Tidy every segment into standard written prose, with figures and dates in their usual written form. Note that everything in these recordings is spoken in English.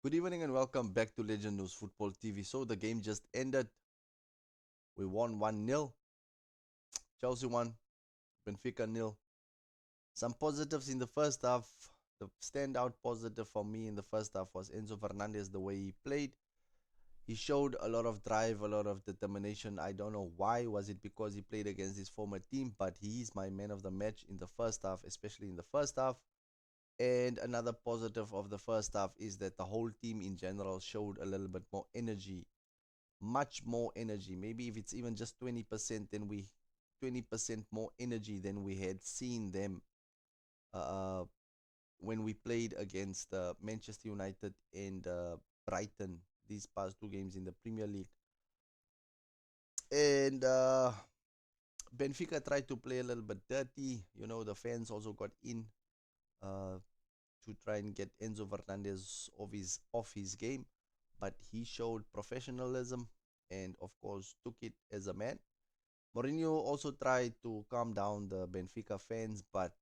Good evening and welcome back to Legend News Football TV. So the game just ended. We won 1-0. Chelsea won, Benfica nil. Some positives in the first half. The standout positive for me in the first half was Enzo Fernandez, the way he played. He showed a lot of drive, a lot of determination. I don't know why. Was it because he played against his former team? But he is my man of the match in the first half, especially in the first half. And another positive of the first half is that the whole team in general showed a little bit more energy, much more energy. Maybe if it's even just 20%, then we 20% more energy than we had seen them uh, when we played against Manchester United and Brighton these past two games in the Premier League. And Benfica tried to play a little bit dirty. You know, the fans also got in uh, to try and get Enzo Fernandez off his game, but he showed professionalism and of course took it as a man. Mourinho also tried to calm down the Benfica fans, but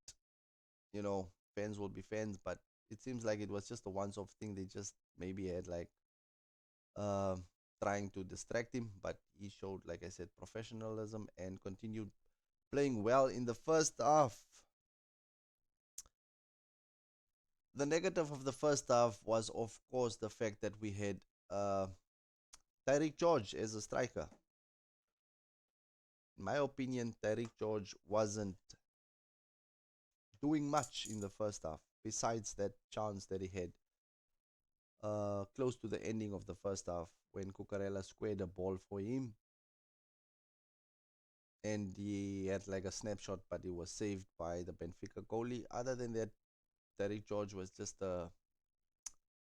you know, fans will be fans. But it seems like it was just a once-off thing. They just maybe had like uh, trying to distract him, but he showed, like I said, professionalism and continued playing well in the first half. The negative of the first half was, of course, the fact that we had uh, Tyreek George as a striker. In my opinion, Tyreek George wasn't doing much in the first half besides that chance that he had close to the ending of the first half when Cucurella squared a ball for him and he had like a snapshot, but it was saved by the Benfica goalie. Other than that, Derek George was just a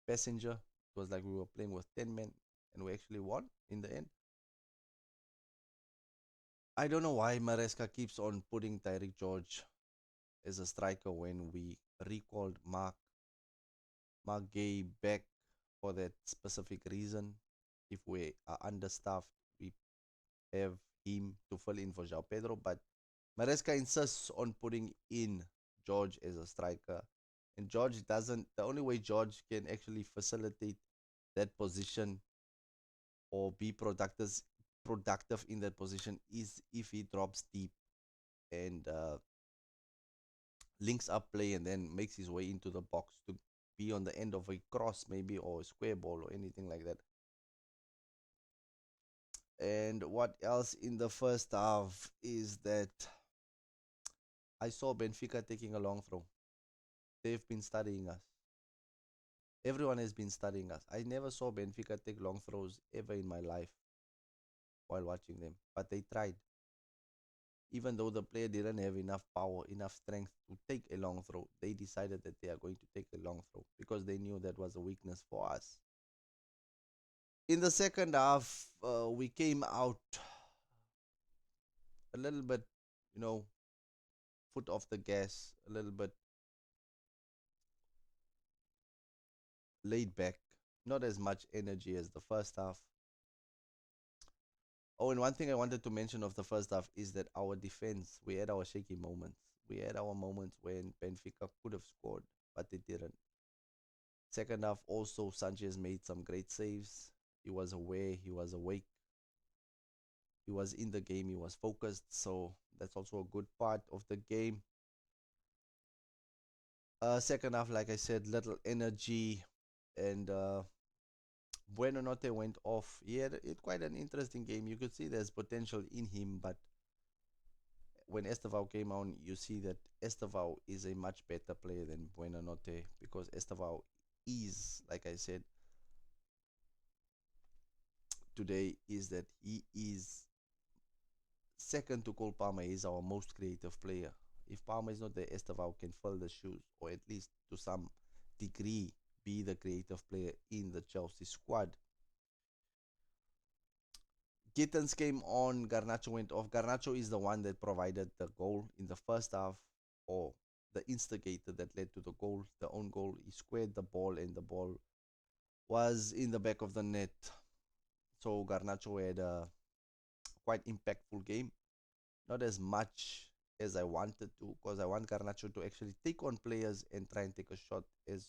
passenger. It was like we were playing with 10 men and we actually won in the end. I don't know why Maresca keeps on putting Tyreek George as a striker when we recalled Mark Gay back for that specific reason. If we are understaffed, we have him to fill in for João Pedro, but Maresca insists on putting in George as a striker. And George doesn't, the only way George can actually facilitate that position or be productive in that position is if he drops deep and links up play and then makes his way into the box to be on the end of a cross maybe or a square ball or anything like that. And what else in the first half is that I saw Benfica taking a long throw. They've been studying us. Everyone has been studying us. I never saw Benfica take long throws ever in my life while watching them, but they tried. Even though the player didn't have enough power, enough strength to take a long throw, they decided that they are going to take a long throw because they knew that was a weakness for us. In the second half, we came out a little bit, you know, foot off the gas, a little bit laid back, not as much energy as the first half. Oh, and one thing I wanted to mention of the first half is that our defense, we had our shaky moments. We had our moments when Benfica could have scored, but they didn't. Second half, also, Sanchez made some great saves. He was aware, he was awake, he was in the game, he was focused. So that's also a good part of the game. Second half, like I said, little energy, and Bueno Note went off. He had quite an interesting game. You could see there's potential in him, but when Estevao came on, you see that Estevao is a much better player than Bueno Note because Estevao is, like I said today, is that he is second to Cole Palmer. He's our most creative player. If Palmer is not there, Estevao can fill the shoes, or at least to some degree be the creative player in the Chelsea squad. Gittens came on, Garnacho went off. Garnacho is the one that provided the goal in the first half, or the instigator that led to the goal, the own goal. He squared the ball, and the ball was in the back of the net. So Garnacho had a quite impactful game. Not as much as I wanted to, because I want Garnacho to actually take on players and try and take a shot as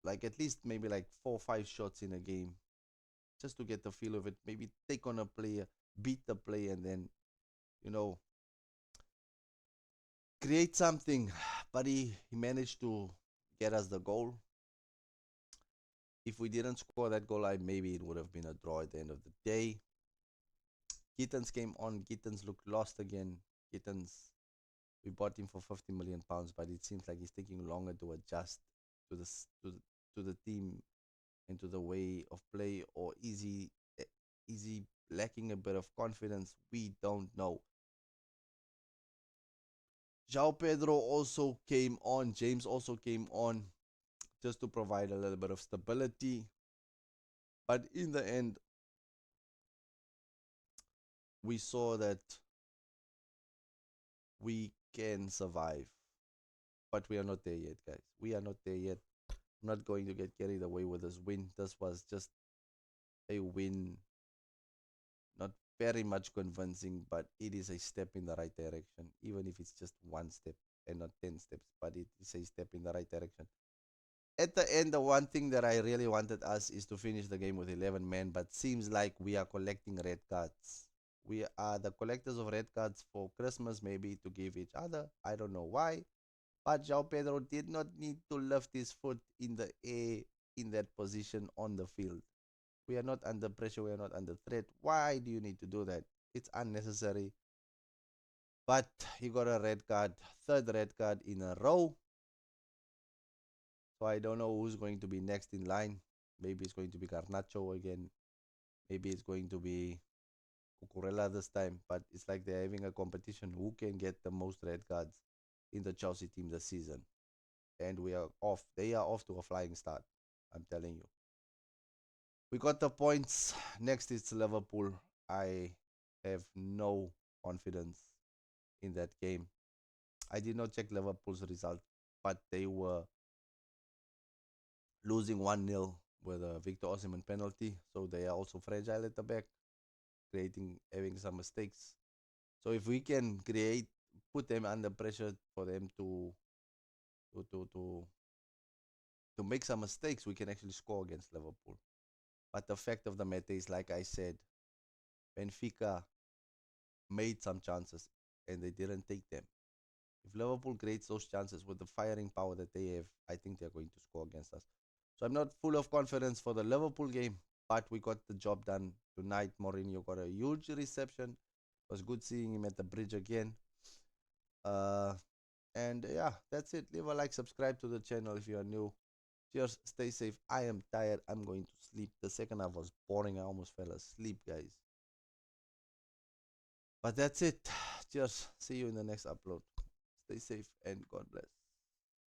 like at least maybe like 4 or 5 shots in a game, just to get the feel of it. Maybe take on a player, beat the player, and then you know create something. But he managed to get us the goal. If we didn't score that goal, maybe it would have been a draw at the end of the day. Gittens came on. Gittens looked lost again. Gittens, we bought him for £50 million, but it seems like he's taking longer to adjust to the team and to the way of play, or is he lacking a bit of confidence? We don't know. João Pedro also came on. James also came on just to provide a little bit of stability. But in the end, we saw that we can survive. But we are not there yet, guys. We are not there yet. I'm not going to get carried away with this win. This was just a win, not very much convincing, but it is a step in the right direction, even if it's just one step and not 10 steps, but it is a step in the right direction. At the end, the one thing that I really wanted us is to finish the game with 11 men, but seems like we are collecting red cards. We are the collectors of red cards for Christmas, maybe to give each other. I don't know why. But João Pedro did not need to lift his foot in the air in that position on the field. We are not under pressure. We are not under threat. Why do you need to do that? It's unnecessary. But he got a red card, third red card in a row. So I don't know who's going to be next in line. Maybe it's going to be Garnacho again. Maybe it's going to be Cucurella this time. But it's like they're having a competition who can get the most red cards in the Chelsea team this season. And we are off. They are off to a flying start. I'm telling you. We got the points. Next is Liverpool. I have no confidence in that game. I did not check Liverpool's result, but they were losing 1-0 with a Victor Osimhen penalty. So they are also fragile at the back, having some mistakes. So if we can put them under pressure for them to to to to make some mistakes, we can actually score against Liverpool. But the fact of the matter is, like I said, Benfica made some chances and they didn't take them. If Liverpool creates those chances with the firing power that they have, I think they're going to score against us. So I'm not full of confidence for the Liverpool game, but we got the job done tonight. Mourinho got a huge reception. It was good seeing him at the bridge again. And yeah, that's it. Leave a like, subscribe to the channel if you are new. Cheers, stay safe. I am tired. I'm going to sleep. The second half was boring. I almost fell asleep, guys. But that's it. Cheers. See you in the next upload. Stay safe and God bless.